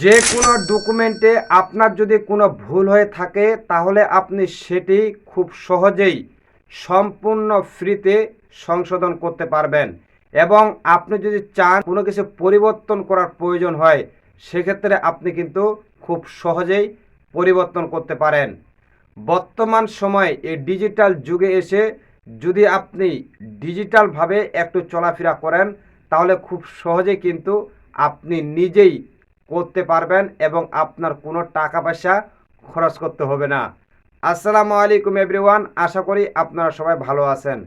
যে কোনো ডকুমেন্টে আপনার যদি কোনো ভুল হয়ে থাকে তাহলে আপনি সেটি খুব সহজেই সম্পূর্ণ ফ্রিতে সংশোধন করতে পারবেন। এবং আপনি যদি চান কোনো কিছু পরিবর্তন করার প্রয়োজন হয় সেক্ষেত্রে আপনি কিন্তু খুব সহজেই পরিবর্তন করতে পারেন। বর্তমান সময়ে এই ডিজিটাল যুগে এসে যদি আপনি ডিজিটালভাবে একটু চলাফেরা করেন তাহলে খুব সহজেই কিন্তু আপনি নিজেই করতে পারবেন এবং আপনার কোনো টাকা পয়সা খরচ করতে হবে না। আসসালামু আলাইকুম এভরিওয়ান, আশা করি আপনারা সবাই ভালো আছেন।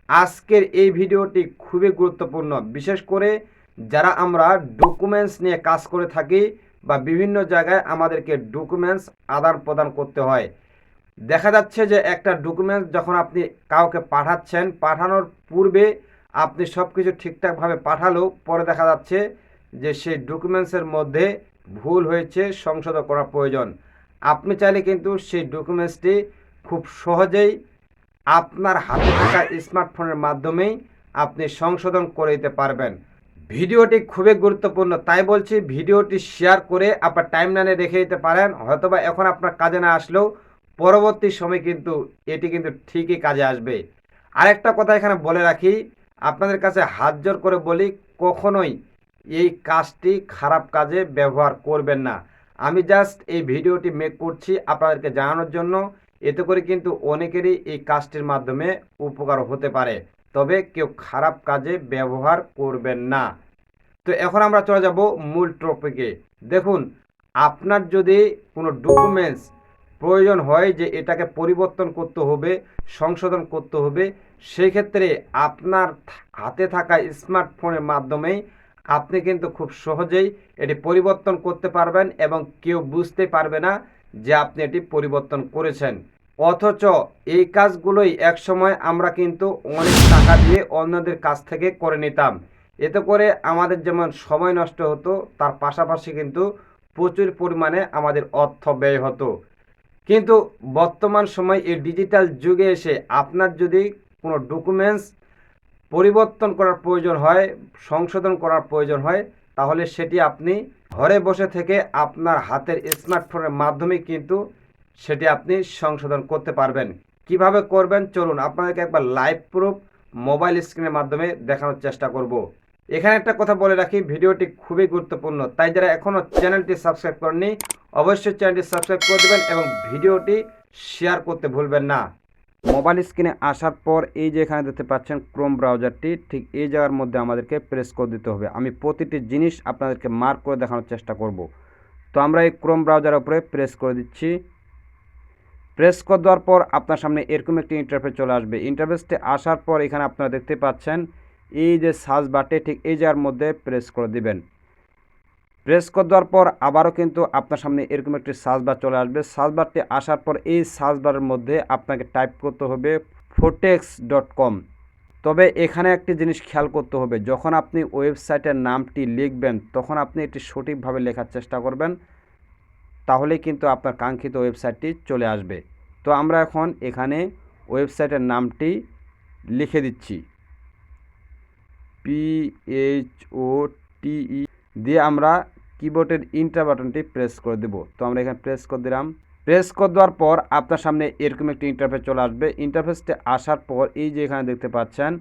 আজকের এই ভিডিওটি খুবই গুরুত্বপূর্ণ, বিশেষ করে যারা আমরা ডকুমেন্টস নিয়ে কাজ করে থাকি বা বিভিন্ন জায়গায় আমাদেরকে ডকুমেন্টস আদান প্রদান করতে হয়। দেখা যাচ্ছে যে একটা ডকুমেন্টস যখন আপনি কাউকে পাঠাচ্ছেন, পাঠানোর পূর্বে আপনি সব কিছু ঠিকঠাকভাবে পাঠালেও পরে দেখা যাচ্ছে যে সেই ডকুমেন্টসের মধ্যে ভুল হয়েছে, সংশোধন করা প্রয়োজন। আপনি চাইলে কিন্তু সেই ডকুমেন্টসটি খুব সহজেই আপনার হাতে থাকা স্মার্টফোনের মাধ্যমেই আপনি সংশোধন করে দিতে পারবেন। ভিডিওটি খুবই গুরুত্বপূর্ণ, তাই বলছি ভিডিওটি শেয়ার করে আপনার টাইমলাইনে রেখে দিতে পারেন। হয়তোবা এখন আপনার কাজে না আসলেও পরবর্তী সময় কিন্তু এটি কিন্তু ঠিকই কাজে আসবে। আরেকটা কথা এখানে বলে রাখি, আপনাদের কাছে হাত জোর করে বলি, কখনোই এই কাজটি খারাপ কাজে ব্যবহার করবেন না। আমি জাস্ট এই ভিডিওটি মেক করছি আপনাদেরকে জানানোর জন্য, এতে করে কিন্তু অনেকেরই এই কাজটির মাধ্যমে উপকার হতে পারে, তবে কেউ খারাপ কাজে ব্যবহার করবেন না। তো এখন আমরা চলে যাব মূল টপিকে। দেখুন, আপনার যদি কোনো ডকুমেন্টস প্রয়োজন হয় যে এটাকে পরিবর্তন করতে হবে, সংশোধন করতে হবে, সেই ক্ষেত্রে আপনার হাতে থাকা স্মার্টফোনের মাধ্যমেই আপনি কিন্তু খুব সহজেই এটি পরিবর্তন করতে পারবেন এবং কেউ বুঝতে পারবে না যে আপনি এটি পরিবর্তন করেছেন। অথচ এই কাজগুলোই একসময় আমরা কিন্তু অনেক টাকা দিয়ে অন্যদের কাছ থেকে করে নিতাম। এতে করে আমাদের যেমন সময় নষ্ট হতো, তার পাশাপাশি কিন্তু প্রচুর পরিমাণে আমাদের অর্থ ব্যয় হতো। কিন্তু বর্তমান সময় এই ডিজিটাল যুগে এসে আপনার যদি কোনো ডকুমেন্টস পরিবর্তন করার প্রয়োজন হয়, সংশোধন করার প্রয়োজন হয়, তাহলে সেটি আপনি ঘরে বসে থেকে আপনার হাতের স্মার্টফোনের মাধ্যমে কিন্তু সেটি আপনি সংশোধন করতে পারবেন। কিভাবে করবেন চলুন আপনাদেরকে একবার লাইভ প্রুফ মোবাইল স্ক্রিনের মাধ্যমে দেখানোর চেষ্টা করব। এখানে একটা কথা বলে রাখি, ভিডিওটি খুবই গুরুত্বপূর্ণ, তাই যারা এখনও চ্যানেলটি সাবস্ক্রাইব করেননি অবশ্যই চ্যানেলটি সাবস্ক্রাইব করে দেবেন এবং ভিডিওটি শেয়ার করতে ভুলবেন না। মোবাইল স্ক্রিনে আসার পর এই যে এখানে দেখতে পাচ্ছেন ক্রোম ব্রাউজারটি, ঠিক এই জায়গার মধ্যে আমাদেরকে প্রেস করে দিতে হবে। আমি প্রতিটি জিনিস আপনাদেরকে মার্ক করে দেখানোর চেষ্টা করব। তো আমরা এই ক্রোম ব্রাউজারের উপরে প্রেস করে দিচ্ছি। প্রেস করে দেওয়ার পর আপনার সামনে এরকম একটি ইন্টারফেস চলে আসবে। ইন্টারফেসটি আসার পর এখানে আপনারা দেখতে পাচ্ছেন এই যে সার্চ বাটে, ঠিক এই জায়গার মধ্যে প্রেস করে দিবেন। প্রেস করে দেওয়ার পর আবারও কিন্তু আপনার সামনে এরকম একটি সার্চ বার চলে আসবে। সার্চ বারটি আসার পর এই সার্চ বারের মধ্যে আপনাকে টাইপ করতে হবে fotex.com। তবে এখানে একটি জিনিস খেয়াল করতে হবে, যখন আপনি ওয়েবসাইটের নামটি লিখবেন তখন আপনি এটি সঠিকভাবে লেখার চেষ্টা করবেন, তাহলেই কিন্তু আপনার কাঙ্ক্ষিত ওয়েবসাইটটি চলে আসবে। তো আমরা এখন এখানে ওয়েবসাইটের নামটি লিখে দিচ্ছি, PHOTE দিয়ে আমরা কিবোর্ডের ইন্টার বাটনটি প্রেস করে দেব। তো আমরা এখানে প্রেস করে দিলাম। প্রেস করে দেওয়ার পর আপনার সামনে এরকম একটি ইন্টারফেস চলে আসবে। ইন্টারফেসটি আসার পর এই যে এখানে দেখতে পাচ্ছেন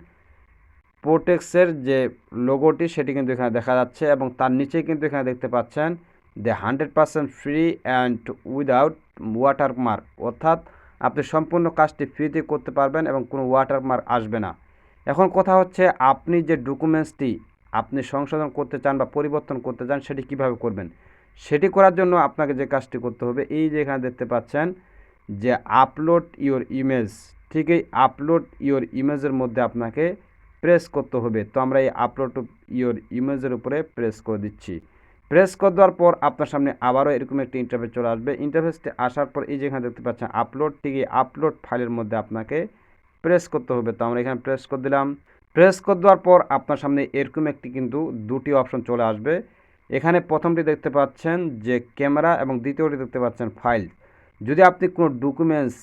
প্রোটেক্সের যে লোগোটি সেটি কিন্তু এখানে দেখা যাচ্ছে এবং তার নিচেই কিন্তু এখানে দেখতে পাচ্ছেন যে 100% ফ্রি অ্যান্ড উইদাউট ওয়াটারমার্ক, অর্থাৎ আপনি সম্পূর্ণ কাজটি ফ্রিতে করতে পারবেন এবং কোনো ওয়াটারমার্ক আসবে না। এখন কথা হচ্ছে, আপনি যে ডকুমেন্টসটি আপনি সংশোধন করতে চান বা পরিবর্তন করতে চান সেটি কিভাবে করবেন। সেটি করার জন্য আপনাকে যে কাজটি করতে হবে, এই যে এখানে দেখতে পাচ্ছেন যে আপলোড ইওর ইমেজ, ঠিক এই আপলোড ইওর ইমেজের মধ্যে আপনাকে প্রেস করতে হবে। তো আমরা এই আপলোড ইওর ইমেজের উপরে প্রেস করে দিচ্ছি। প্রেস করে দেওয়ার পর আপনার সামনে আবারও এরকম একটি ইন্টারফেস চলে আসবে। ইন্টারফেসটি আসার পর এই যে এখানে দেখতে পাচ্ছেন আপলোড, ঠিক এই আপলোড ফাইলের মধ্যে আপনাকে প্রেস করতে হবে। তো আমরা এখানে প্রেস করে দিলাম। প্রেস করে দেওয়ার পর আপনার সামনে এরকম একটি কিন্তু দুটি অপশন চলে আসবে। এখানে প্রথমটি দেখতে পাচ্ছেন যে ক্যামেরা এবং দ্বিতীয়টি দেখতে পাচ্ছেন ফাইল। যদি আপনি কোনো ডকুমেন্টস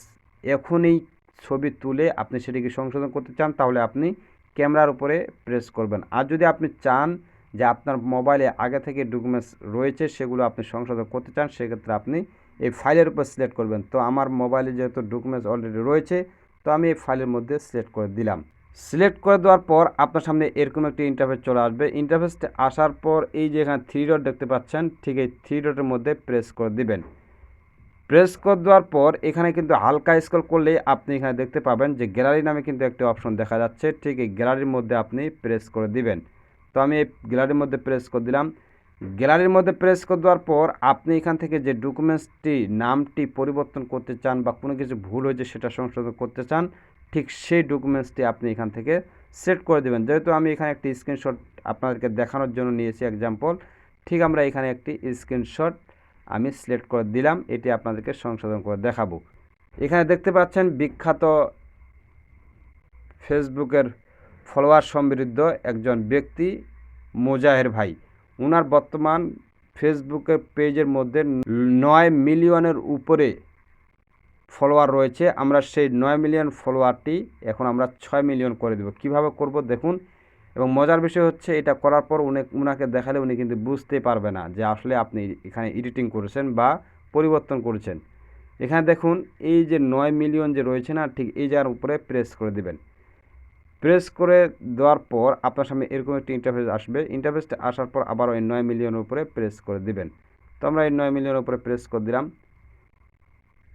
এখনই ছবি তুলে আপনি সেটিকে সংশোধন করতে চান তাহলে আপনি ক্যামেরার উপরে প্রেস করবেন। আর যদি আপনি চান যে আপনার মোবাইলে আগে থেকে ডকুমেন্টস রয়েছে সেগুলো আপনি সংশোধন করতে চান, সেক্ষেত্রে আপনি এই ফাইলের উপর সিলেক্ট করবেন। তো আমার মোবাইলে যেহেতু ডকুমেন্টস অলরেডি রয়েছে, তো আমি এই ফাইলের মধ্যে সিলেক্ট করে দিলাম। সিলেক্ট করে দেওয়ার পর আপনার সামনে এরকম একটি ইন্টারফেস চলে আসবে। ইন্টারফেসটা আসার পর এই যে এখানে 3 ডট দেখতে পাচ্ছেন, ঠিক এই 3 ডটের মধ্যে প্রেস করে দিবেন। প্রেস করে দেওয়ার পর এখানে কিন্তু হালকা স্ক্রল করলে আপনি এখানে দেখতে পাবেন যে গ্যালারি নামে কিন্তু একটি অপশন দেখা যাচ্ছে, ঠিক এই গ্যালারির মধ্যে আপনি প্রেস করে দিবেন। তো আমি এই গ্যালারির মধ্যে প্রেস করে দিলাম। গ্যালারির মধ্যে প্রেস করে দেওয়ার পর আপনি এখান থেকে যে ডকুমেন্টসটি নামটি পরিবর্তন করতে চান বা কোনো কিছু ভুল হয়েছে সেটা সংশোধন করতে চান, ঠিক সেই ডকুমেন্টসটি আপনি এখান থেকে সেট করে দেবেন। যেহেতু আমি এখানে একটি স্ক্রিনশট আপনাদেরকে দেখানোর জন্য নিয়েছি এক্সাম্পল, ঠিক আমরা এখানে একটি স্ক্রিনশট আমি সিলেক্ট করে দিলাম, এটি আপনাদেরকে সংশোধন করে দেখাবো। এখানে দেখতে পাচ্ছেন বিখ্যাত ফেসবুকের ফলোয়ার সমৃদ্ধ একজন ব্যক্তি মোজাহের ভাই, ওনার বর্তমান ফেসবুকের পেজের মধ্যে 9 মিলিয়নের উপরে ফলোয়ার রয়েছে। আমরা সেই 9 মিলিয়ন ফলোয়ারটি এখন আমরা 6 মিলিয়ন করে দেব। কিভাবে করব দেখুন। এবং মজার বিষয় হচ্ছে এটা করার পর উনাকে দেখালে উনি কিন্তু বুঝতে পারবে না যে আসলে আপনি এখানে এডিটিং করেছেন বা পরিবর্তন করেছেন। এখানে দেখুন এই যে 9 মিলিয়ন যে রয়েছে না, ঠিক এই জায়গার উপরে প্রেস করে দিবেন। প্রেস করে দেওয়ার পর আপনার সামনে এরকম একটি ইন্টারফেস আসবে। ইন্টারফেসটা আসার পর আবার ওই 9 মিলিয়নের উপরে প্রেস করে দিবেন। তো আমরা এই 9 মিলিয়নের উপরে প্রেস করে দিলাম।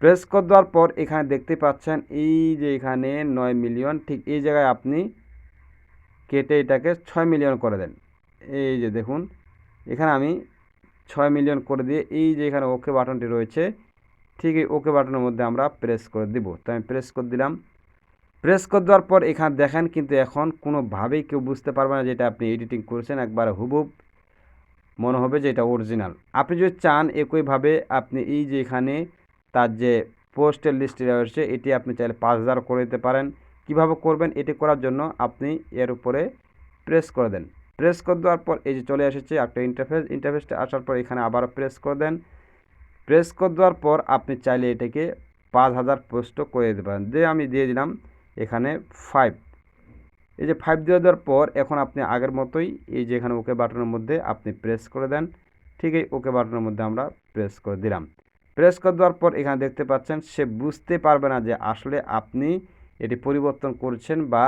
প্রেস করে দেওয়ার পর এখানে দেখতে পাচ্ছেন এই যে এখানে 9 মিলিয়ন, ঠিক এই জায়গায় আপনি কেটে এটাকে 6 মিলিয়ন করে দেন। এই যে দেখুন এখানে আমি 6 মিলিয়ন করে দিয়ে এই যে এখানে ওকে বাটনটি রয়েছে, ঠিক এই ওকে বাটনের মধ্যে আমরা প্রেস করে দিব। তো আমি প্রেস করে দিলাম। প্রেস করে দেওয়ার পর এখানে দেখেন কিন্তু এখন কোনোভাবেই কেউ বুঝতে পারবে না যে এটা আপনি এডিটিং করেছেন, একবারে হুবহুব মনে হবে যে এটা অরিজিনাল। আপনি যদি চান একইভাবে আপনি এই যে এখানে তার যে পোস্টের লিস্টে রয়েছে এটি আপনি চাইলে 5000 করে দিতে পারেন। কিভাবে করবেন এটি করার জন্য আপনি এর উপরে প্রেস করে দেন। প্রেস করে দেওয়ার পর এই যে চলে এসেছে একটা ইন্টারফেসটা আসার পর এখানে আবারও প্রেস করে দেন। প্রেস করে দেওয়ার পর আপনি চাইলে এটাকে 5000 পোস্টও করে দিতে পারেন। আমি দিয়ে দিলাম এখানে 5। এই যে 5 দিয়ে দেওয়ার পর এখন আপনি আগের মতোই এই যে এখানে ওকে বাটনের মধ্যে আপনি প্রেস করে দেন। ঠিক এই ওকে বাটনের মধ্যে আমরা প্রেস করে দিলাম। প্রেস করে দেওয়ার পর এখানে দেখতে পাচ্ছেন সে বুঝতে পারবে না যে আসলে আপনি এটি পরিবর্তন করছেন বা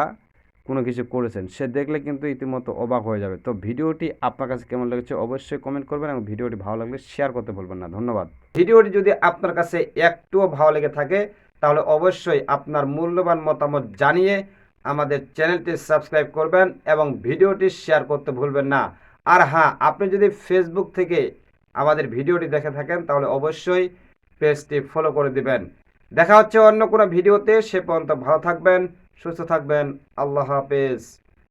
কোনো কিছু করেছেন। সে দেখলে কিন্তু ইতিমধ্যে অবাক হয়ে যাবে। তো ভিডিওটি আপনার কাছে কেমন লেগেছে অবশ্যই কমেন্ট করবেন এবং ভিডিওটি ভালো লাগলে শেয়ার করতে ভুলবেন না। ধন্যবাদ। ভিডিওটি যদি আপনার কাছে একটুও ভালো লেগে থাকে তাহলে অবশ্যই আপনার মূল্যবান মতামত জানিয়ে আমাদের চ্যানেলটি সাবস্ক্রাইব করবেন এবং ভিডিওটি শেয়ার করতে ভুলবেন না। আর হ্যাঁ, আপনি যদি ফেসবুক থেকে আমাদের ভিডিওটি দেখে থাকেন তাহলে অবশ্যই পেজটি ফলো করে দিবেন। দেখা হচ্ছে অন্য কোনো ভিডিওতে। সে পর্যন্ত ভালো থাকবেন, সুস্থ থাকবেন। আল্লাহ হাফেজ।